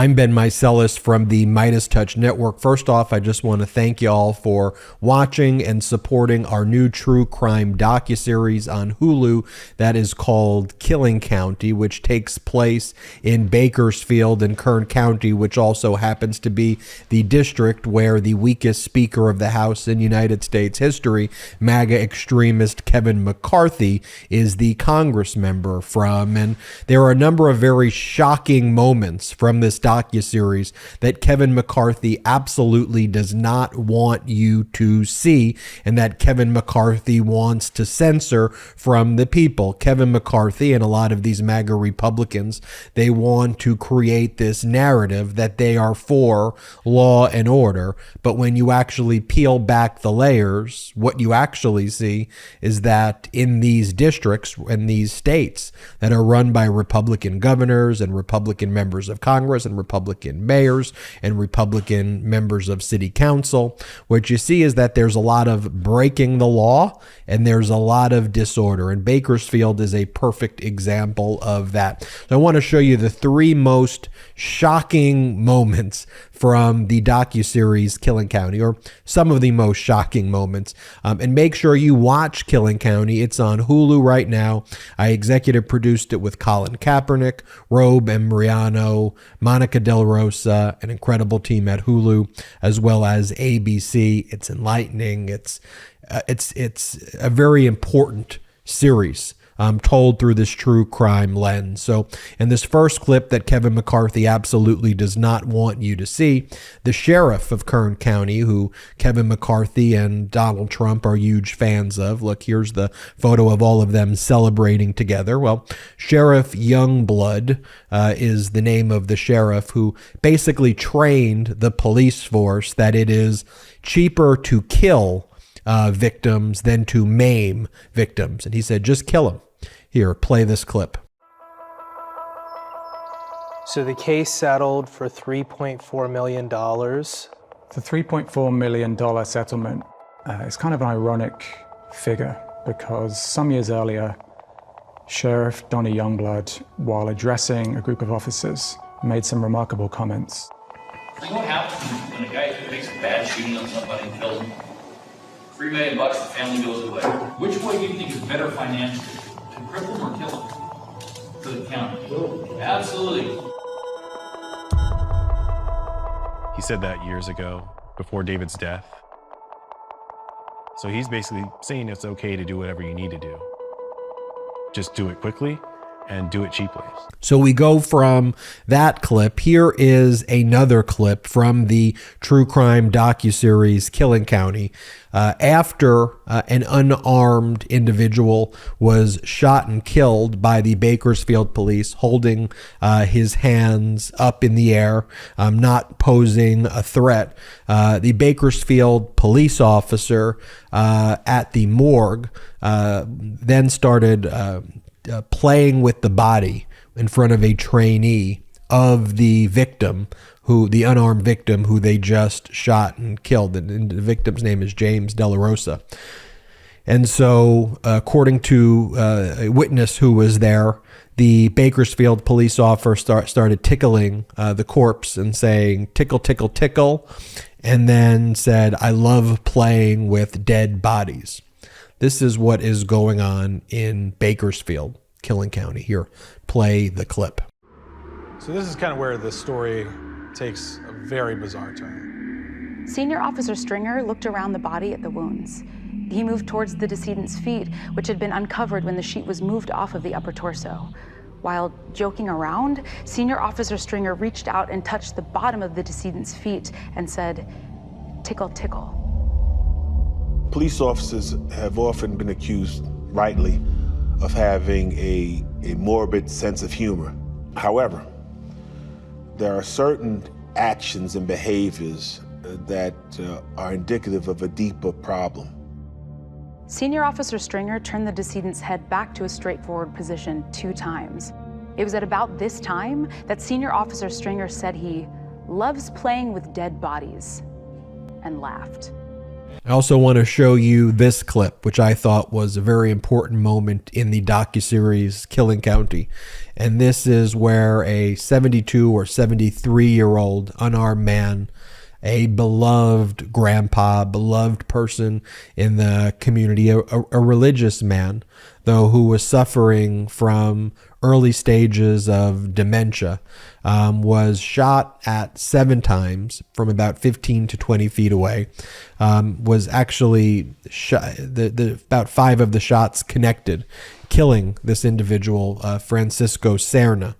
I'm Ben Meiselas from the MeidasTouch Network. First off, I just want to thank you all for watching and supporting our new true crime docu-series on Hulu that is called Killing County, which takes place in Bakersfield and Kern County, which also happens to be the district where the weakest Speaker of the House in United States history, MAGA extremist Kevin McCarthy, is the Congress member from. And there are a number of very shocking moments from this docuseries that Kevin McCarthy absolutely does not want you to see, and that Kevin McCarthy wants to censor from the people. Kevin McCarthy and a lot of these MAGA Republicans, they want to create this narrative that they are for law and order, but when you actually peel back the layers, what you actually see is that in these districts, in these states that are run by Republican governors and Republican members of Congress and Republican mayors and Republican members of city council, what you see is that there's a lot of breaking the law and there's a lot of disorder. And Bakersfield is a perfect example of that. So I want to show you the three most shocking moments from the docuseries Killing County, or some of the most shocking moments. And make sure you watch Killing County. It's on Hulu right now. I executive produced it with Colin Kaepernick, Robe and Mariano, Monica Del Rosa, an incredible team at Hulu, as well as ABC. It's enlightening. It's a very important series told through this true crime lens. So in this first clip that Kevin McCarthy absolutely does not want you to see, the sheriff of Kern County, who Kevin McCarthy and Donald Trump are huge fans of. Look, here's the photo of all of them celebrating together. Well, Sheriff Youngblood is the name of the sheriff who basically trained the police force that it is cheaper to kill victims than to maim victims. And he said, just kill them. Here, play this clip. So the case settled for $3.4 million. The $3.4 million settlement is kind of an ironic figure because some years earlier, Sheriff Donnie Youngblood, while addressing a group of officers, made some remarkable comments. You know what happens when a guy makes a bad shooting on somebody and kills him? $3 million, the family goes away. Which way do you think is better financially? To cripple him or kill him? To the county. Absolutely. He said that years ago, before David's death. So he's basically saying it's okay to do whatever you need to do. Just do it quickly and do it cheaply. So we go from that clip. Here is another clip from the true crime docuseries Killing County. After an unarmed individual was shot and killed by the Bakersfield police, holding his hands up in the air, not posing a threat, the Bakersfield police officer at the morgue then started playing with the body in front of a trainee of the victim, the unarmed victim who they just shot and killed. And the victim's name is James De La Rosa. And so, according to a witness who was there, the Bakersfield police officer started tickling the corpse and saying, tickle, tickle, tickle, and then said, I love playing with dead bodies. This is what is going on in Bakersfield, Killing County. Here, play the clip. So this is kind of where the story takes a very bizarre turn. Senior Officer Stringer looked around the body at the wounds. He moved towards the decedent's feet, which had been uncovered when the sheet was moved off of the upper torso. While joking around, Senior Officer Stringer reached out and touched the bottom of the decedent's feet and said, tickle, tickle. Police officers have often been accused, rightly, of having a morbid sense of humor. However, there are certain actions and behaviors that are indicative of a deeper problem. Senior Officer Stringer turned the decedent's head back to a straightforward position 2 times. It was at about this time that Senior Officer Stringer said he loves playing with dead bodies and laughed. I also want to show you this clip, which I thought was a very important moment in the docuseries Killing County. And this is where a 72 or 73-year-old unarmed man, a beloved grandpa, beloved person in the community, a religious man, though, who was suffering from early stages of dementia, was shot at 7 times from about 15 to 20 feet away, was actually shot, about 5 of the shots connected, killing this individual. Francisco Cerna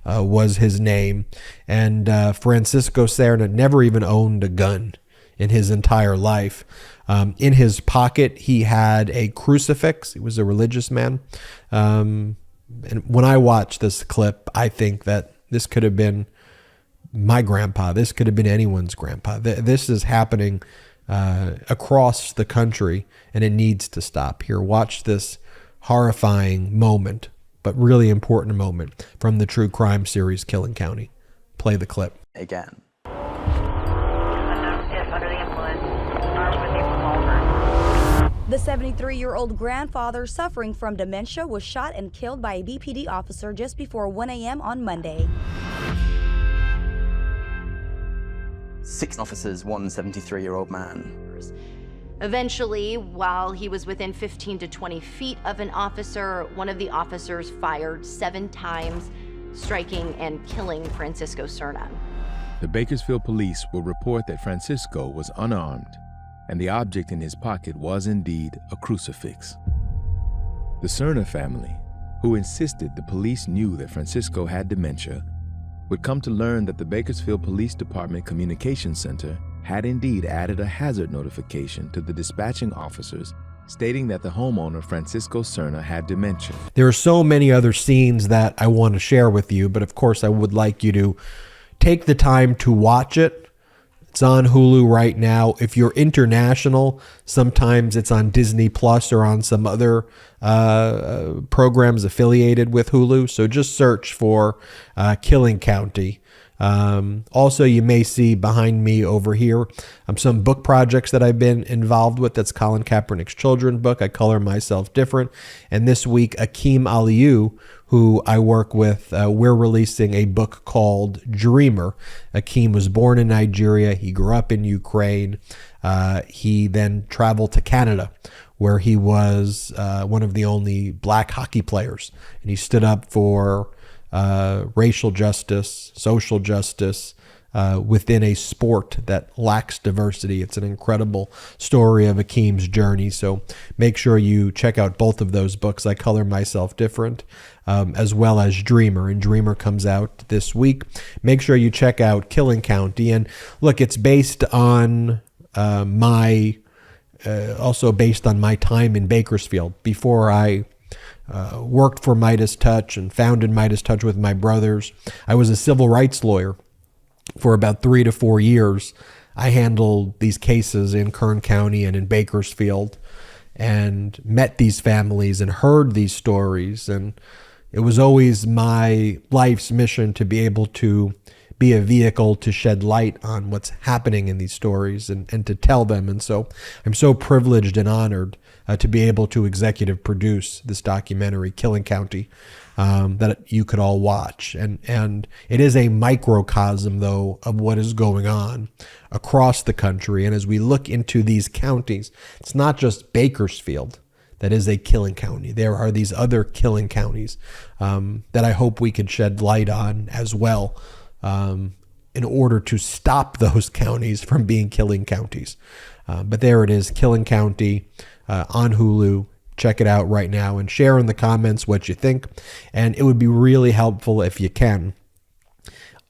was his name. And Francisco Cerna never even owned a gun in his entire life. In his pocket, he had a crucifix. He was a religious man. And when I watch this clip, I think that this could have been my grandpa. This could have been anyone's grandpa. This is happening across the country, and it needs to stop. Here, watch this horrifying moment, but really important moment from the true crime series Killing County. Play the clip. Again. The 73-year-old grandfather suffering from dementia was shot and killed by a BPD officer just before 1 a.m. on Monday. 6 officers, one 73-year-old man. Eventually, while he was within 15 to 20 feet of an officer, one of the officers fired 7 times, striking and killing Francisco Cerna. The Bakersfield police will report that Francisco was unarmed, and the object in his pocket was indeed a crucifix. The Cerna family, who insisted the police knew that Francisco had dementia, would come to learn that the Bakersfield Police Department Communications Center had indeed added a hazard notification to the dispatching officers stating that the homeowner, Francisco Cerna, had dementia. There are so many other scenes that I want to share with you, but of course I would like you to take the time to watch it. It's on Hulu right now. If you're international, sometimes it's on Disney Plus or on some other programs affiliated with Hulu. So just search for Killing County. Also, you may see behind me over here some book projects that I've been involved with. That's Colin Kaepernick's children's book, I Color Myself Different. And this week, Akeem Aliyu, who I work with, we're releasing a book called Dreamer. Akeem was born in Nigeria. He grew up in Ukraine. He then traveled to Canada, where he was one of the only black hockey players. And he stood up for racial justice, social justice within a sport that lacks diversity. It's an incredible story of Akeem's journey. So make sure you check out both of those books, I Color Myself Different, as well as Dreamer. And Dreamer comes out this week. Make sure you check out Killing County. And look, it's based on also based on my time in Bakersfield. Before I worked for MeidasTouch and founded MeidasTouch with my brothers, I was a civil rights lawyer for about 3 to 4 years. I handled these cases in Kern County and in Bakersfield and met these families and heard these stories. And it was always my life's mission to be able to be a vehicle to shed light on what's happening in these stories and to tell them. And so I'm so privileged and honored to be able to executive produce this documentary, Killing County, that you could all watch. And it is a microcosm, though, of what is going on across the country. And as we look into these counties, it's not just Bakersfield that is a killing county. There are these other killing counties that I hope we can shed light on as well, in order to stop those counties from being killing counties. But there it is, Killing County on Hulu. Check it out right now and share in the comments what you think. And it would be really helpful if you can,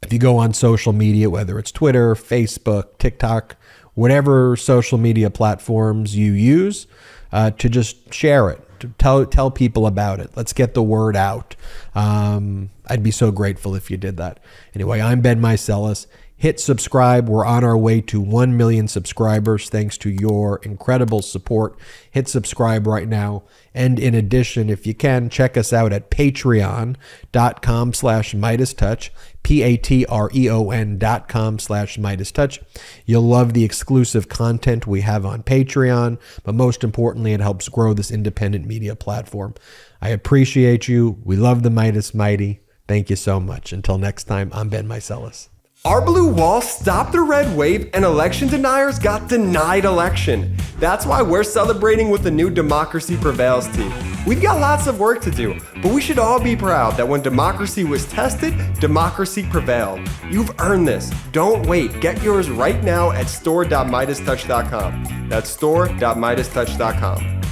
if you go on social media, whether it's Twitter, Facebook, TikTok, whatever social media platforms you use, to just share it, to tell people about it. Let's get the word out. I'd be so grateful if you did that. Anyway, I'm Ben Meiselas. Hit subscribe. We're on our way to 1 million subscribers thanks to your incredible support. Hit subscribe right now. And in addition, if you can, check us out at patreon.com/MeidasTouch, patreon.com/MeidasTouch. You'll love the exclusive content we have on Patreon, but most importantly, it helps grow this independent media platform. I appreciate you. We love the Meidas Mighty. Thank you so much. Until next time, I'm Ben Meiselas. Our blue wall stopped the red wave and election deniers got denied election. That's why we're celebrating with the new Democracy Prevails team. We've got lots of work to do, but we should all be proud that when democracy was tested, democracy prevailed. You've earned this. Don't wait. Get yours right now at store.meidastouch.com. That's store.meidastouch.com.